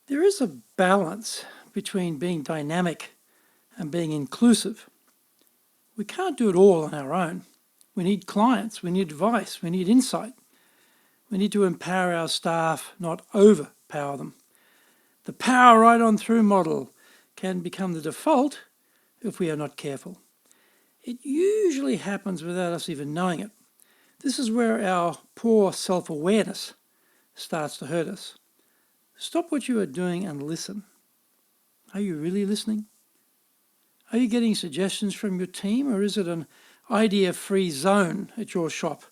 There is a balance between being dynamic and being inclusive. We can't do it all on our own. We need clients, we need advice, we need insight. We need to empower our staff, not overpower them. The power right on through model can become the default if we are not careful. It usually happens without us even knowing it. This is where our poor self-awareness starts to hurt us. Stop what you are doing and listen. Are you really listening? Are you getting suggestions from your team, or is it an idea-free zone at your shop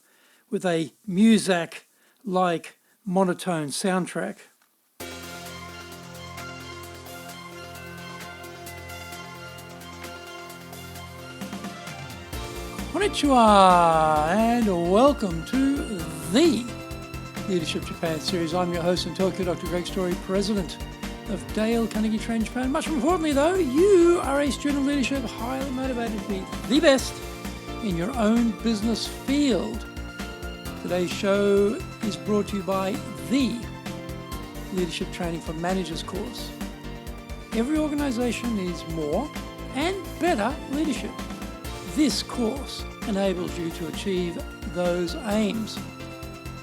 with a Muzak-like monotone soundtrack? Konnichiwa, and welcome to the Leadership Japan series. I'm your host and Tokyo Dr. Greg Story, President of Dale Carnegie Train Japan. Much more importantly though, you are a student of leadership, highly motivated to be the best in your own business field. Today's show is brought to you by the Leadership Training for Managers course. Every organization needs more and better leadership. This course enables you to achieve those aims.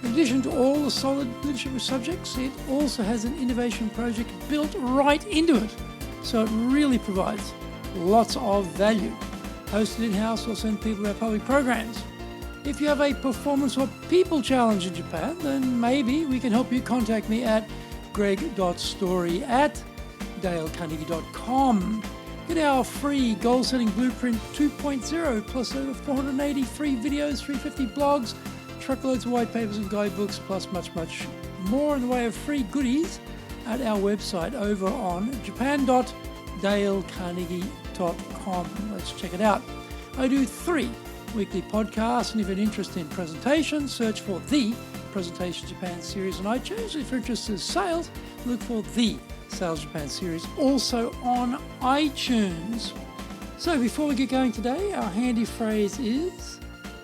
In addition to all the solid leadership subjects, it also has an innovation project built right into it. So it really provides lots of value. Hosted in-house or send people to our public programs. If you have a performance or people challenge in Japan, then maybe we can help you. Contact me at greg.story@dalecarnegie.com. Get our free goal-setting blueprint 2.0 plus over 480 free videos, 350 blogs, truckloads of white papers and guidebooks, plus much, much more in the way of free goodies at our website over on japan.dalecarnegie.com. Let's check it out. I do 3 weekly podcasts, and if you're interested in presentation, search for the Presentation Japan series on iTunes. If you're interested in sales, look for the Sales Japan series, also on iTunes. So before we get going today, our handy phrase is,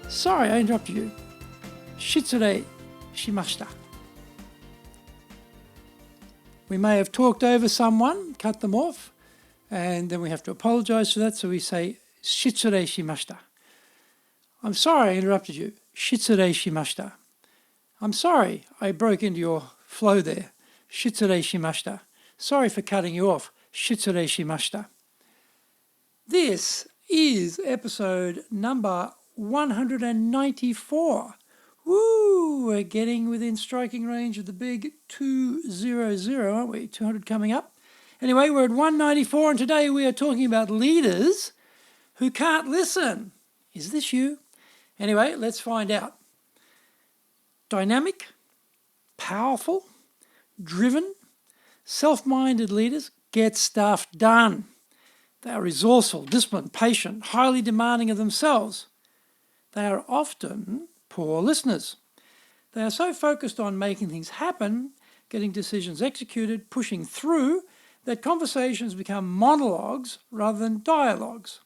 sorry I interrupted you. Shitsure shimashita. We may have talked over someone, cut them off, and then we have to apologize for that, so we say shitsure shimashita. I'm sorry I interrupted you. Shitsure shimashita. I'm sorry I broke into your flow there. Shitsure shimashita. Sorry for cutting you off. Shitsure shimashita. This is episode number 194. Woo! We're getting within striking range of the big 200, aren't we? 200 coming up. Anyway, we're at 194, and today we are talking about leaders who can't listen. Is this you? Anyway, let's find out. Dynamic, powerful, driven, self-minded leaders get stuff done. They are resourceful, disciplined, patient, highly demanding of themselves. They are often poor listeners. They are so focused on making things happen, getting decisions executed, pushing through, that conversations become monologues rather than dialogues.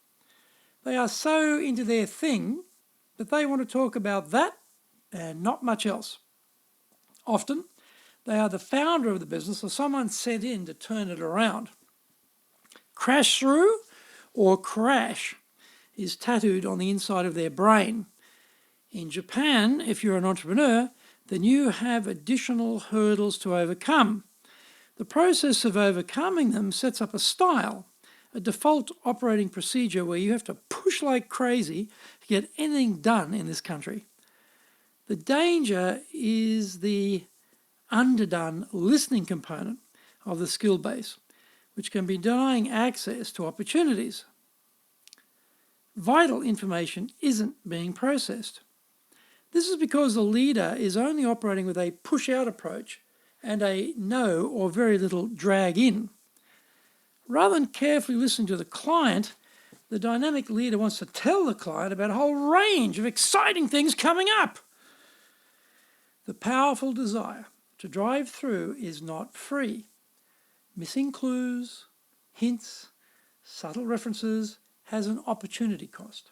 They are so into their thing that they want to talk about that and not much else. Often, they are the founder of the business or someone sent in to turn it around. Crash through or crash is tattooed on the inside of their brain. In Japan, if you're an entrepreneur, then you have additional hurdles to overcome. The process of overcoming them sets up a style, a default operating procedure where you have to push like crazy to get anything done in this country. The danger is the underdone listening component of the skill base, which can be denying access to opportunities. Vital information isn't being processed. This is because the leader is only operating with a push-out approach and a no or very little drag-in. Rather than carefully listening to the client, the dynamic leader wants to tell the client about a whole range of exciting things coming up. The powerful desire to drive through is not free. Missing clues, hints, subtle references has an opportunity cost.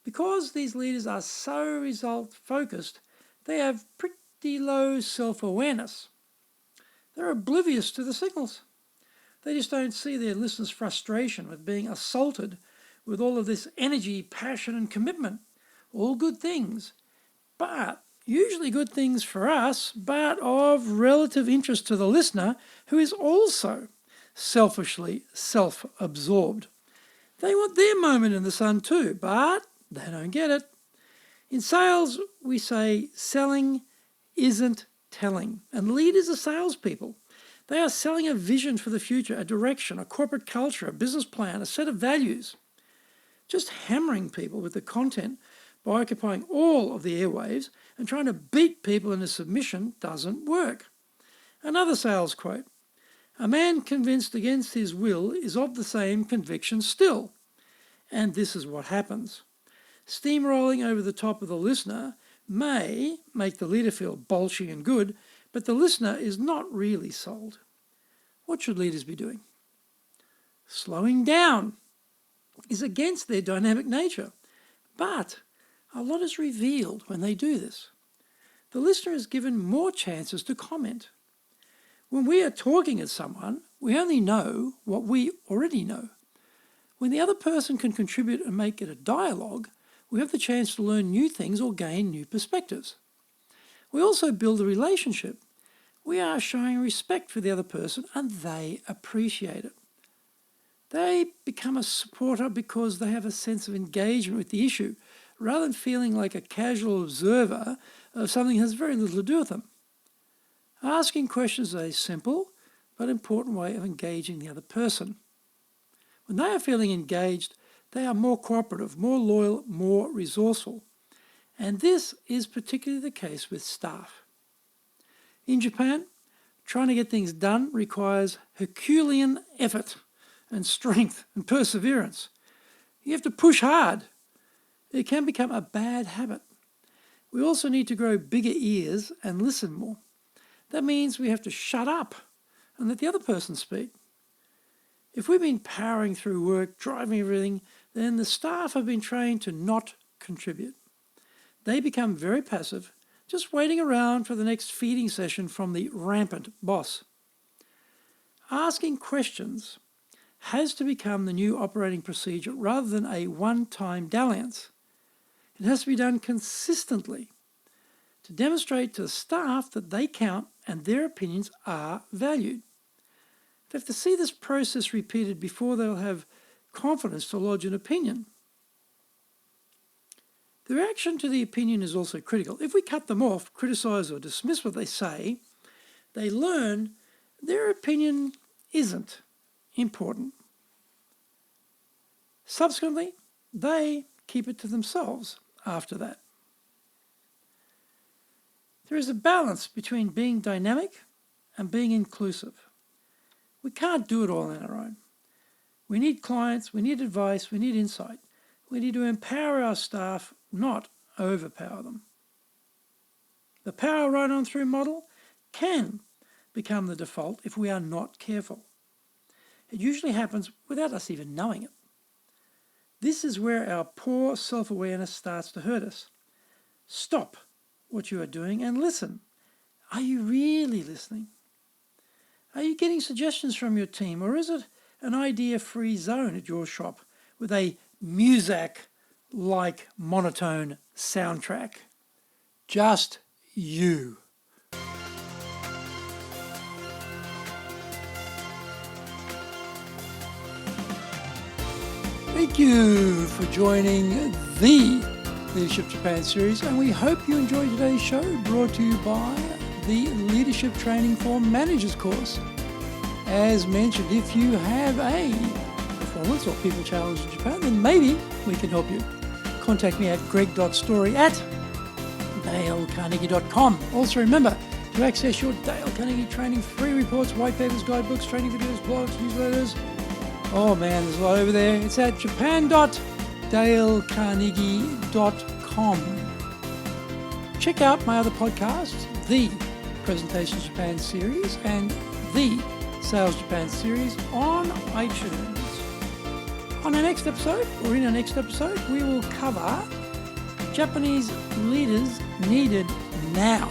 Because these leaders are so result-focused, they have pretty low self-awareness. They're oblivious to the signals. They just don't see their listeners' frustration with being assaulted with all of this energy, passion, and commitment. All good things, but usually good things for us, but of relative interest to the listener, who is also selfishly self-absorbed. They want their moment in the sun too, but they don't get it. In sales, we say selling isn't telling, and leaders are salespeople. They are selling a vision for the future, a direction, a corporate culture, a business plan, a set of values. Just hammering people with the content by occupying all of the airwaves and trying to beat people into submission doesn't work. Another sales quote: "A man convinced against his will is of the same conviction still." And this is what happens. Steamrolling over the top of the listener may make the leader feel bolshy and good, but the listener is not really sold. What should leaders be doing? Slowing down is against their dynamic nature, but a lot is revealed when they do this. The listener is given more chances to comment. When we are talking at someone, we only know what we already know. When the other person can contribute and make it a dialogue, we have the chance to learn new things or gain new perspectives. We also build a relationship. We are showing respect for the other person and they appreciate it. They become a supporter because they have a sense of engagement with the issue, rather than feeling like a casual observer of something that has very little to do with them. Asking questions is a simple but important way of engaging the other person. When they are feeling engaged, they are more cooperative, more loyal, more resourceful. And this is particularly the case with staff. In Japan, trying to get things done requires Herculean effort and strength and perseverance. You have to push hard. It can become a bad habit. We also need to grow bigger ears and listen more. That means we have to shut up and let the other person speak. If we've been powering through work, driving everything, then the staff have been trained to not contribute. They become very passive, just waiting around for the next feeding session from the rampant boss. Asking questions has to become the new operating procedure rather than a one-time dalliance. It has to be done consistently to demonstrate to the staff that they count and their opinions are valued. They have to see this process repeated before they'll have confidence to lodge an opinion. The reaction to the opinion is also critical. If we cut them off, criticise or dismiss what they say, they learn their opinion isn't important. Subsequently, they keep it to themselves after that. There is a balance between being dynamic and being inclusive. We can't do it all on our own. We need clients, we need advice, we need insight. We need to empower our staff, not overpower them. The power right on through model can become the default if we are not careful. It usually happens without us even knowing it. This is where our poor self-awareness starts to hurt us. Stop what you are doing and listen. Are you really listening? Are you getting suggestions from your team, or is it an idea-free zone at your shop with a Muzak-like monotone soundtrack? Just you. Thank you for joining the Leadership Japan series, and we hope you enjoyed today's show, brought to you by the Leadership Training for Managers course. As mentioned, if you have a performance or people challenge in Japan, then maybe we can help you. Contact me at greg.story@dalecarnegie.com. Also remember to access your Dale Carnegie training free reports, white papers, guidebooks, training videos, blogs, newsletters. Oh man, there's a lot over there. It's at japan.dalecarnegie.com. Check out my other podcasts, the Presentations Japan series and the Sales Japan series on iTunes. On our next episode, or in our next episode, we will cover Japanese leaders needed now.